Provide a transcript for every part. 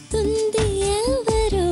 పంచుతుంది ఎవరో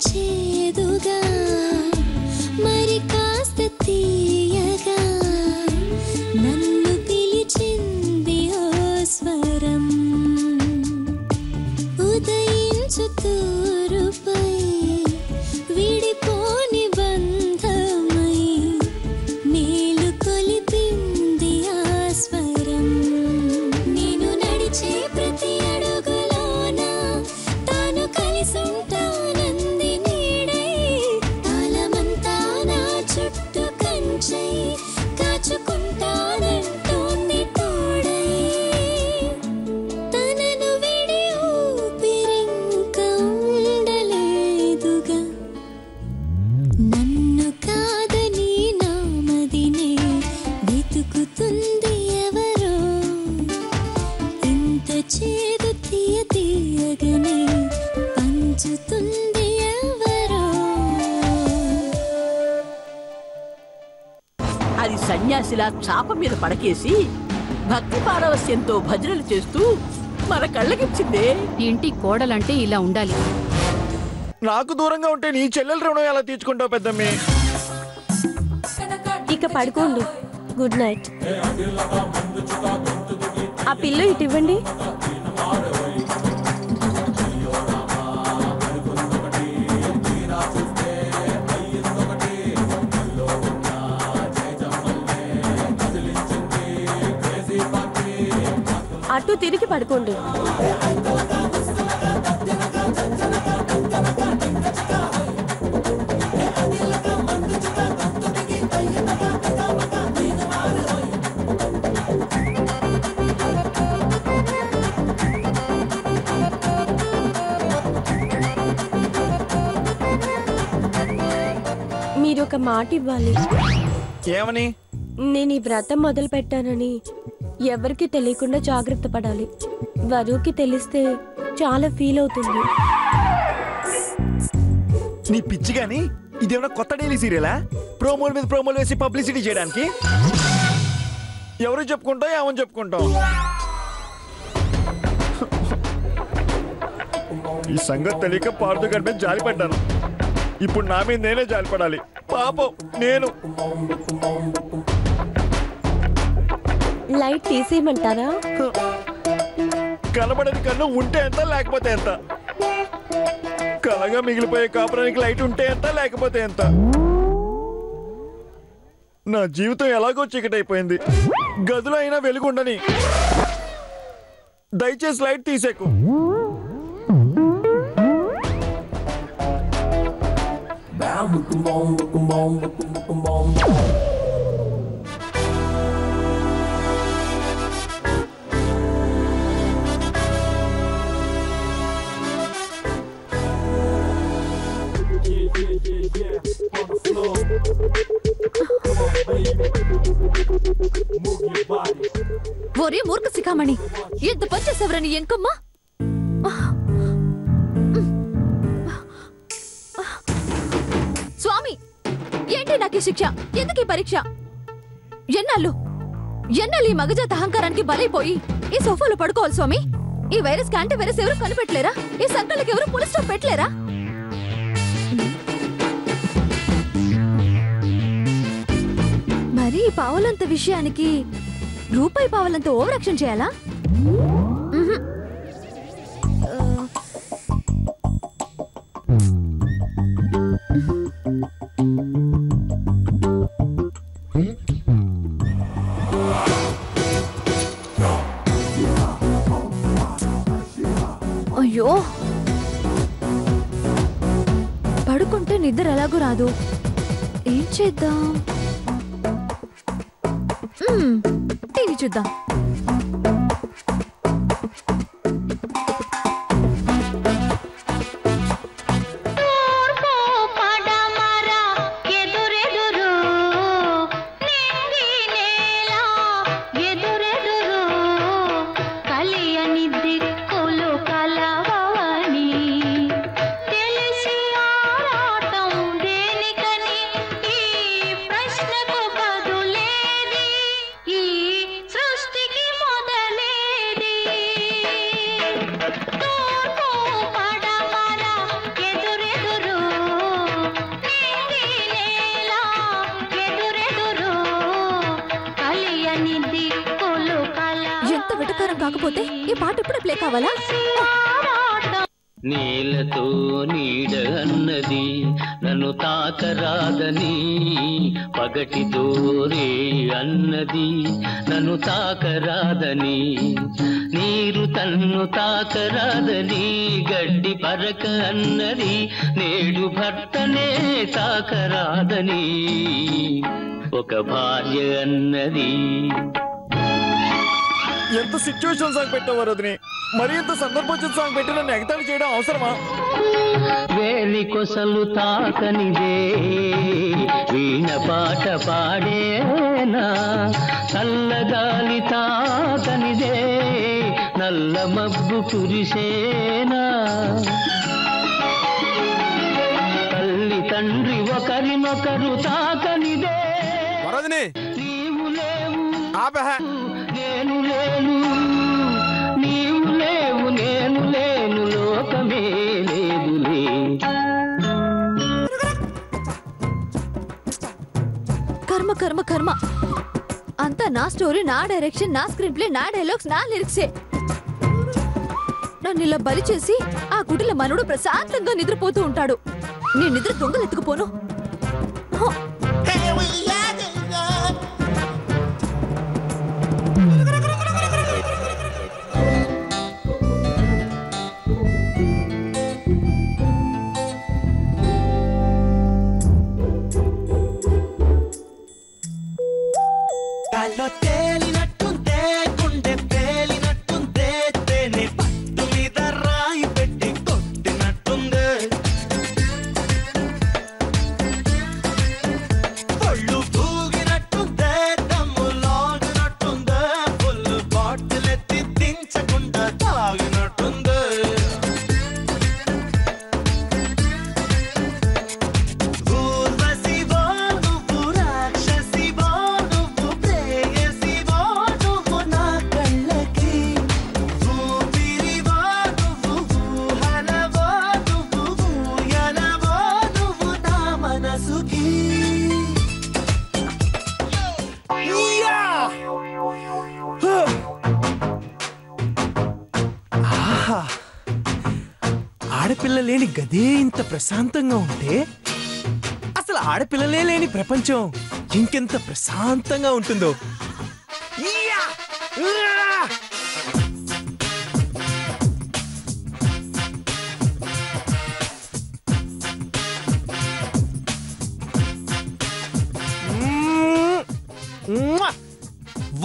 చేదుగా మరి కాస్త తీయగా నన్ను పిలిచింది ఓ స్వరం ఉదయించు తూరుపై విడిపోని బంధమై మేలు కొలిపింది ఆ స్వరం నేను నడిచే ప్రతి అడుగులోన తాను కలిసుంటా కాచుకుంటానంటోంది తోడై తనను విడి ఊపిరింక ఉండలేదుగా నన్ను కాదని నామదినే వెతుకుతుంది ఎవరో ఇంత చేదు తీయ తీయగనే పంచుతుంది ఎవరో అది సన్యాసిలా చాప మీద పడకేసి భక్తి పారవస్యంతో భజనలు చేస్తూ మన కళ్ళకిచ్చిందే. ఇంటి కోడలంటే ఇలా ఉండాలి. నాకు దూరంగా ఉంటే నీ చెల్లెల రుణం ఎలా తీర్చుకుంటావు పెద్దమ్మి? ఇక పడుకోండి. Good night. ఆ పిల్లు ఇటు ఇవ్వండి. అటు తిరిగి పడుకోండి. మీరు ఒక మాట ఇవ్వాలి. ఏమని? నేను ఈ వ్రతం మొదలు పెట్టానని ఎవరికి తెలియకుండా జాగ్రత్త పడాలి. వరుకి తెలిస్తే చాలా ఫీల్ అవుతుంది. నీ పిచ్చి గాని ఇదేమన్నా కొత్త డైలీ సీరియలా? ప్రోమోల మీద ప్రోమోలు వేసి పబ్లిసిటీ చేయడానికి? ఎవరు చెప్పుకుంటావు ఏమని చెప్పుకుంటాం? ఈ సంగతి తెలియక పార్దు గడి మీద జాలిపడ్డాను. ఇప్పుడు నా మీద నేనే జాలిపడాలి. పాపం నేను. లైట్ తీసేయమంటారా? కనబడని కన్ను ఉంటే ఎంత లేకపోతే ఎంత? కలగా మిగిలిపోయే కాపురానికి లైట్ ఉంటే ఎంత లేకపోతే ఎంత? నా జీవితం ఎలాగో చీకటైపోయింది. గదిలో అయినా వెలుగుండని. దయచేసి లైట్ తీసేకు. ఒరే మూర్ఖ శిఖామణి, ఎంత పని చేసేవరని ఎంకమ్మా? స్వామి, ఏంటి నాకు శిక్ష? ఎందుకు ఈ పరీక్ష? ఎన్నాళ్ళు ఈ మగజాత అహంకారానికి బలైపోయి ఈ సోఫాలో పడుకోవాలి స్వామి? ఈ వైరస్ యాంటీ వైరస్ ఎవరు కనిపెట్టలేరా? ఈ సంకళ్ళకి ఎవరు పులి స్టాప్ పెట్టలేరా? మరి పావులంత విషయానికి రూపాయి పావులంత ఓవర్ యాక్షన్ చేయాలా? అయ్యో, పడుకుంటే నిద్ర ఎలాగూ రాదు. ఏం చేద్దాం? టీవీ చూద్దాం. కాకపోతే ఈ పాట ఇప్పుడే ప్లే కావాలా? నేలతో నీడ అన్నది నన్ను తాకరాదని, పగటితో రే అన్నది నన్ను తాకరాదని, నీరు తన్ను తాకరాదని, గడ్డి పరక అన్నది నేడు భర్తనే తాకరాదని, ఒక భార్య అన్నది. ఎంత సిచ్యువేషన్ సాంగ్ పెట్టావారు అదిని, మరి ఎంత సందర్భోచిత సాంగ్ పెట్టి నన్ను ఎగతాళి చేయడం అవసరమా? వేలి కొసలు తాకనిదే వీణ పాట పాడేనా, చల్లగాలి తాకనిదే నల్ల మబ్బు కురిసేనా, తల్లి తండ్రి ఒకరినొకరు తాకనిదే, నీవు లేవు నేను లేను, నీవు లేవు నేను లేను, లోకమే లేదులే. కర్మ కర్మ కర్మ, అంతా నా స్టోరీ, నా డైరెక్షన్, నా స్క్రీన్ ప్లే, నా డైలాగ్స్, నా లిరిక్సే. నన్ను ఇలా బలి చేసి ఆ కుటిల మనుడు ప్రశాంతంగా నిద్రపోతూ ఉంటాడు. నేను నిద్ర దొంగలు ఎత్తుకుపోను. తేలినట్టుందే గుండె తేలినట్టుందే, తేనె పట్టు మీద రాయి పెట్టి కొట్టినట్టుందే, ఒళ్ళు తూగినట్టుందే, దమ్ము లాగినట్టుందే, ఫుల్ బాటిల్ ఎత్తి దించకుండా తాగినట్టుందే. ఊర్వశివో నువ్వు, రాక్షసివో నువ్వు, ప్రేయసివో నువ్వు నా కళ్ళకి, ఊపిరివో నువ్వు, ఊహలవో నువ్వు, ఊయలవో నువ్వు నా మనసుకి. ఆడపిల్ల లేని గదే ఇంత ప్రశాంతంగా ఉంటే అసలు ఆడపిల్లలే లేని ప్రపంచం ఇంకెంత ప్రశాంతంగా ఉంటుందో. ఈయా! ఉయ్యా!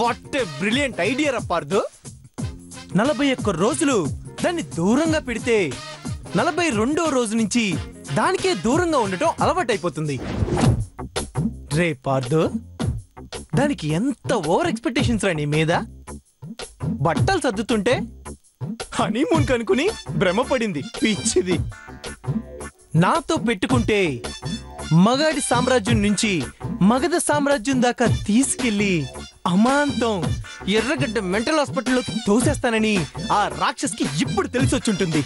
వాట్ ఏ బ్రిలియంట్ ఐడియా రా పార్దు. 41 రోజులు దాన్ని దూరంగా పెడితే 42వ రోజు నుంచి దానికే దూరంగా ఉండటం అలవాటైపోతుంది. రే పార్దు, దానికి ఎంత ఓవర్ ఎక్స్పెక్టేషన్స్ రా నీ మీద. బట్టలు సర్దుతుంటే హనీమూన్ కనుకుని భ్రమపడింది పిచ్చిది. నాతో పెట్టుకుంటే మగాడి సామ్రాజ్యం నుంచి మగధ సామ్రాజ్యం దాకా తీసుకెళ్లి అమాంతం ఎర్రగడ్డ మెంటల్ హాస్పిటల్లో తోసేస్తానని ఆ రాక్షస్కి ఇప్పుడు తెలిసొచ్చుంటుంది.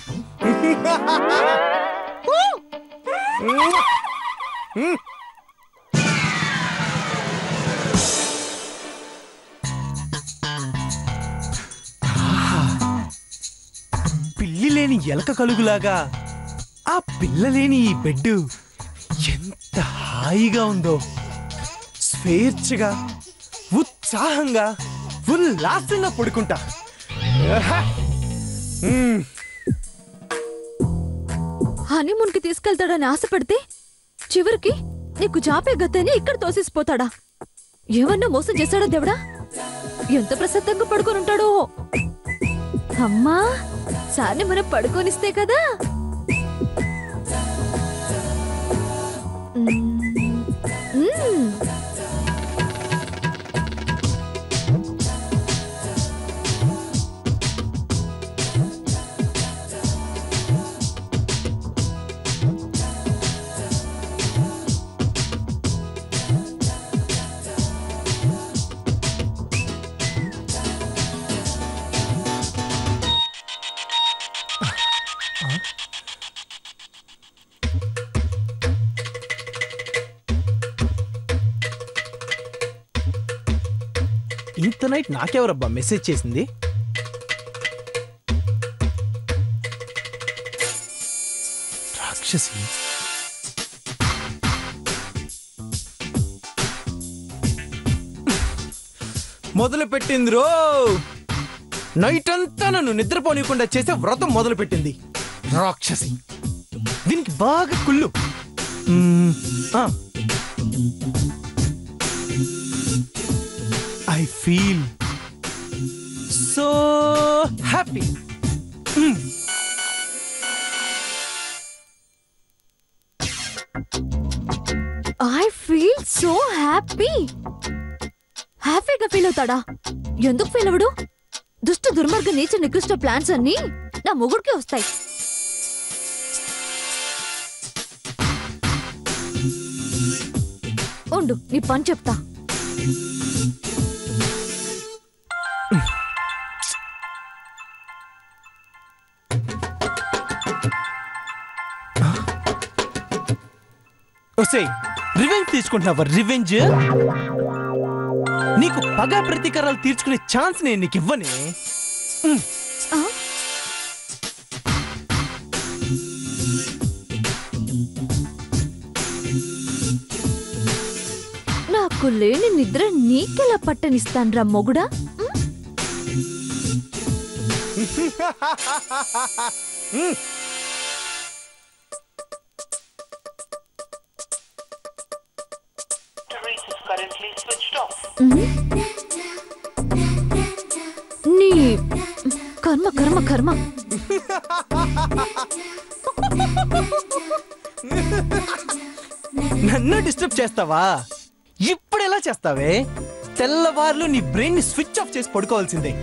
పిల్లి లేని ఎలక కలుగులాగా ఆ పిల్ల లేని ఈ బెడ్ ఎంత హాయిగా ఉందో. స్వేచ్ఛగా, ఉత్సాహంగా, ఉల్లాసంగా పడుకుంటా. హనీమూన్ కి తీసుకెళ్తాడని ఆశపడితే చివరికి నీకు జాపే గతని ఇక్కడ తోసేసిపోతాడా? ఏమన్నా మోసం చేశాడా దేవుడా? ఎంత ప్రశాంతంగా పడుకొని ఉంటాడో. అమ్మా, సార్ని మనం పడుకోనిస్తే కదా. ఇంత నైట్ నాకెవరబ్బా మెసేజ్ చేసింది? రాక్షసి మొదలు పెట్టింది రో. నైట్ అంతా నన్ను నిద్రపోనీయకుండా చేసే వ్రతం మొదలు పెట్టింది రాక్షసి. దీనికి బాగా కుళ్ళు. I feel so happy. I feel so happy. హ్యాపీగా ఫీల్ అవుతాడా? ఎందుకు ఫీల్ అవడు? దుష్ట దుర్మార్గ నీచ నికృష్ట ప్లాన్స్ అన్ని నా మొగుడికే వస్తాయి. ఉండు, నీ పని చెప్తా. రివెంజ్ తీసుకుంటున్నావా? రివెంజ్? నీకు పగ ప్రతీకారాలు తీర్చుకునే ఛాన్స్ నేను నీకు ఇవ్వనే. నాకు లేని నిద్ర నీకెలా పట్టనిస్తాన్రా మొగుడా? నీ కర్మ కర్మ కర్మ. నన్ను డిస్టర్బ్ చేస్తావా? ఇప్పుడు ఎలా చేస్తావే? తెల్లవారులు నీ బ్రెయిన్ ని స్విచ్ ఆఫ్ చేసి పడుకోవాల్సిందే.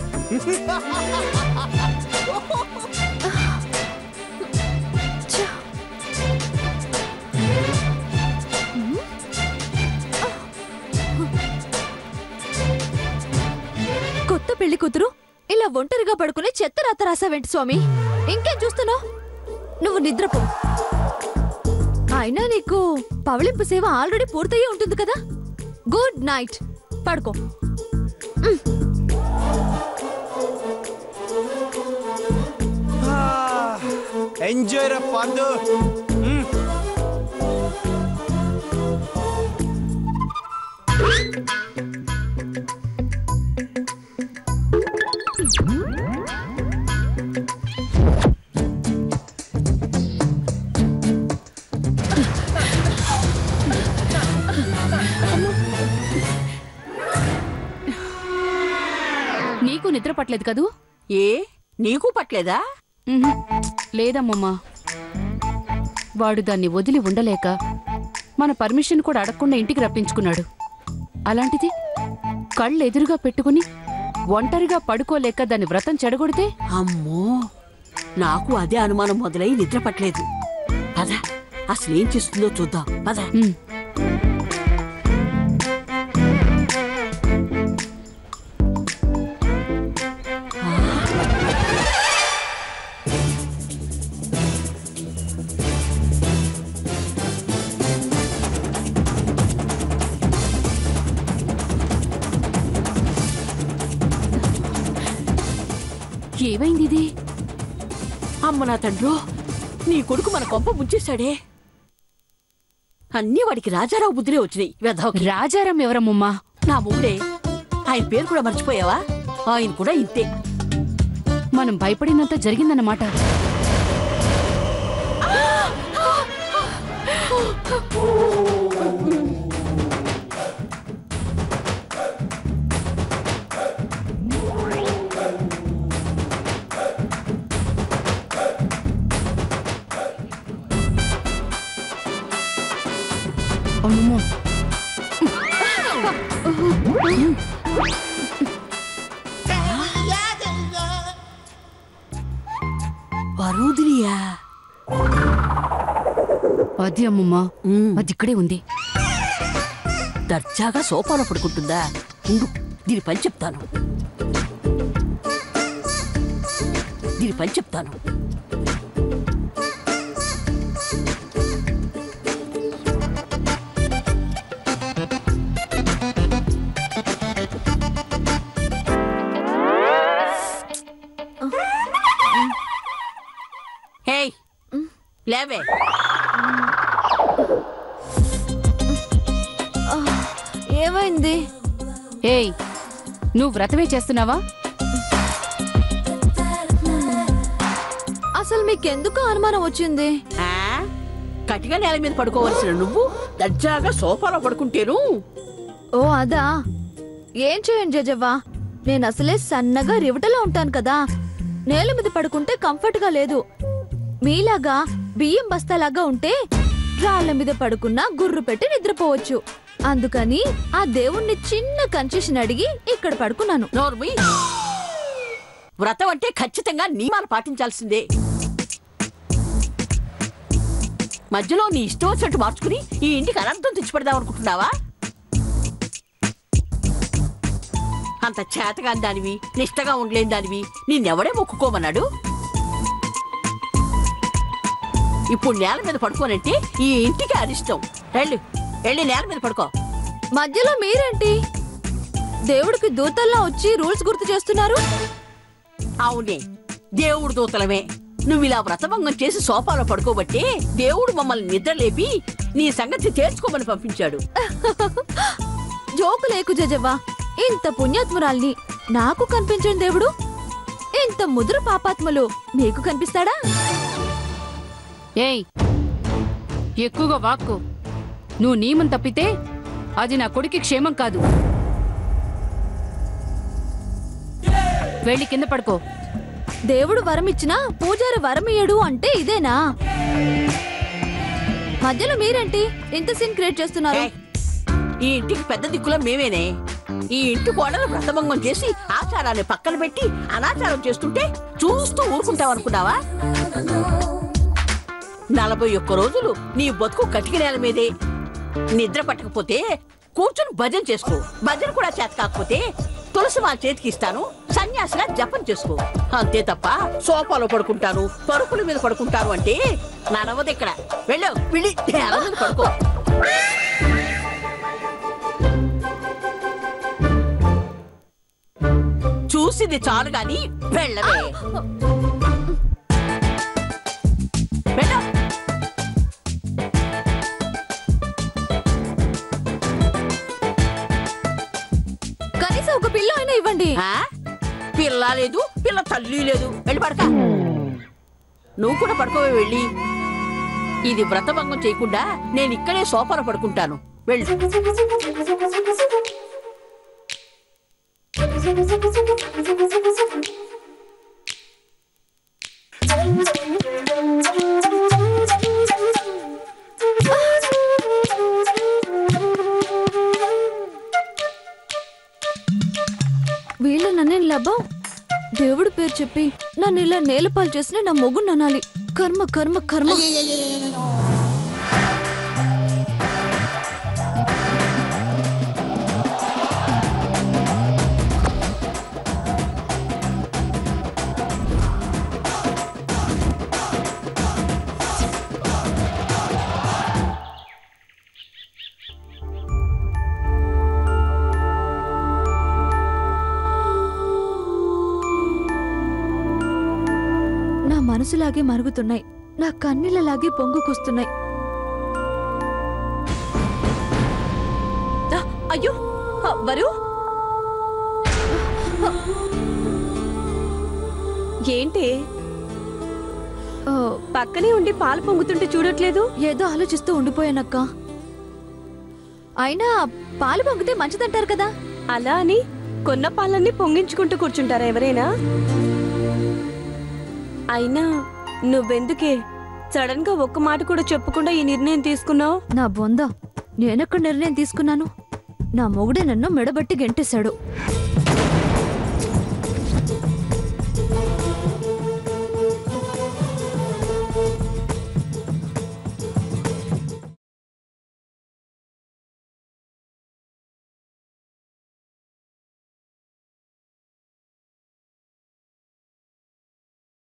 కొత్త పెళ్లి కూతురు ఇలా ఒంటరిగా పడుకుని చెత్త రాత రాసావేంటి స్వామి? ఇంకేం చూస్తున్నావు? నువ్వు నిద్రపో. అయినా నీకు పవళింపు సేవ ఆల్రెడీ పూర్తయ్యే ఉంటుంది కదా. గుడ్ నైట్, పడుకో. ఎంజాయ్ రా పాండు. నీకు నిద్ర పట్టలేదు కదూ? ఏ నీకు పట్లేదా? లేదమ్మమ్మా, వాడు దాన్ని వదిలి ఉండలేక మన పర్మిషన్ కూడా అడగకుండా ఇంటికి రప్పించుకున్నాడు. అలాంటిది కళ్ళు ఎదురుగా పెట్టుకుని ఒంటరిగా పడుకోలేక దాని వ్రతం చెడగొడితే? అమ్మో, నాకు అదే అనుమానం మొదలై నిద్ర పట్టలేదు. పద, అసలేం చేస్తుందో చూద్దాం. పద. ఏమైంది ఇది? అమ్మ నా తండ్రో, నీ కొడుకు మన కొంప ముంచేశాడే. అన్నీ వాడికి రాజారావు బుద్ధిరే వచ్చినాయి. రాజారాం ఎవరమ్మమ్మా? నా మొగుడే. ఆయన పేరు కూడా మర్చిపోయావా? ఆయన కూడా ఇంతే. మనం భయపడినంత జరిగిందన్నమాట. అమ్మో, వరుదిరియా? అది అమ్మమ్మా, అది ఇక్కడే ఉంది. దర్జాగా సోఫాలో పడుకుంటుందా? ఉండు, దీని పని చెప్తాను. దీని పని చెప్తాను. లేవే. ఏమైంది? ఏయ్, నువ్వు వ్రతమే చేస్తున్నావా? అసలు మీకెందుకు అనుమానం వచ్చింది? కటిగా నేల మీద పడుకోవలసిన నువ్వు దర్జాగా సోఫాలో పడుకుంటేను. ఓ అదా. ఏం చేయండి జజవ్వా, నేను అసలే సన్నగా రివటలో ఉంటాను కదా. నేల మీద పడుకుంటే కంఫర్ట్ గా లేదు. మీలాగా బియ్యం బస్తాలాగా ఉంటే రాళ్ల మీద పడుకున్నా గుర్రు పెట్టి నిద్రపోవచ్చు. అందుకని ఆ దేవుణ్ణి చిన్న కన్సెషన్ అడిగి ఇక్కడ పడుకున్నాను. నోర్మి, వ్రతం అంటే ఖచ్చితంగా నియమాలు పాటించాల్సిందే. మధ్యలో నీ ఇష్టం వచ్చినట్టు మార్చుకుని ఈ ఇంటికి అనంతం తెచ్చిపెడదాం అనుకుంటున్నావా? అంత చేతగాని దానివి, నిష్టగా ఉండలేని దానివి నిన్నెవడే మొక్కుకోమన్నాడు? ఇప్పుడు నేల మీద పడుకోనంటే ఈ ఇంటికి అరిష్టం. వెళ్ళి నేల మీద పడుకో. మధ్యలో మీరేంటి దేవుడికి దూతల్లా వచ్చి రూల్స్ గుర్తు చేస్తున్నారు? అవునే, దేవుడు దూతలమే. నువ్వు ఇలా వ్రతభంగం చేసి సోఫాలో పడుకోబట్టే దేవుడు మమ్మల్ని నిద్రలేపి నీ సంగతి తేల్చుకోమని పంపించాడు. జోకు లేకు జజవ్వా, ఇంత పుణ్యాత్మురాల్ని నాకు కనిపించండి దేవుడు, ఇంత ముదురు పాపాత్మలు మీకు కనిపిస్తాడా? ఏయ్, ఎక్కువగా వాక్కు. నువ్వు నియమం తప్పితే అది నా కొడుకు క్షేమం కాదు. వెళ్ళి కింద పడుకో. దేవుడు వరం ఇచ్చినా పూజారి వరం ఇయ్యడు అంటే ఇదేనా? మధ్యలో మీరేంటి ఇంత సీన్ క్రియేట్ చేస్తున్నారు? ఈ ఇంటికి పెద్ద దిక్కులో మేమేనే. ఈ ఇంటి కోడలు వ్రతభంగం చేసి ఆచారాన్ని పక్కన పెట్టి అనాచారం చేస్తుంటే చూస్తూ ఊరుకుంటావనుకున్నావా? 41 రోజులు నీ బతుకు కటిక నేల మీదే. నిద్ర పట్టకపోతే కూర్చుని భజన చేసుకో. భజన కూడా చేత కాకపోతే తులసి మా చేతికి ఇస్తాను, సన్యాసిగా జపం చేసుకో. అంతే తప్ప సోఫాలో పడుకుంటాను, పరుపుల మీద పడుకుంటాను అంటే నడవదు ఇక్కడ. వెళ్ళి నేల మీద పడుకో. చూసింది చాలు గాని వెళ్ళవే. వెళ్ళు. కనీసం ఒక పిల్ల అయినా ఇవ్వండి. పిల్ల లేదు, పిల్ల తల్లి లేదు. వెళ్ళి పడక. నువ్వు కూడా పడుకోవే. వెళ్ళి. ఇది వ్రతభంగం చేయకుండా నేను ఇక్కడే సోఫాలో పడుకుంటాను. వెళ్ళు. వీళ్ళు నన్నేం లాభం? దేవుడి పేరు చెప్పి నన్ను ఇలా నేలపాలు చేసిన నా మొగుడు అనాలి. కర్మ కర్మ కర్మ. మనసులాగే మరుగుతున్నాయి, నా కన్నీళ్ళలాగే పొంగుకొస్తున్నాయి. అయ్యో వరు, ఏంటి పక్కనే ఉండి పాలు పొంగుతుంటే చూడట్లేదు? ఏదో ఆలోచిస్తూ ఉండిపోయానక్క. అయినా పాలు పొంగితే మంచిదంటారు కదా. అలా అని కొన్న పాలన్నీ పొంగించుకుంటూ కూర్చుంటారా ఎవరైనా? అయినా నువ్వెందుకే సడన్ గా ఒక్క మాట కూడా చెప్పకుండా ఈ నిర్ణయం తీసుకున్నావు? నా బొంద, నేనెక్కడ నిర్ణయం తీసుకున్నాను? నా మొగుడే నన్ను మెడబట్టి గెంటేశాడు.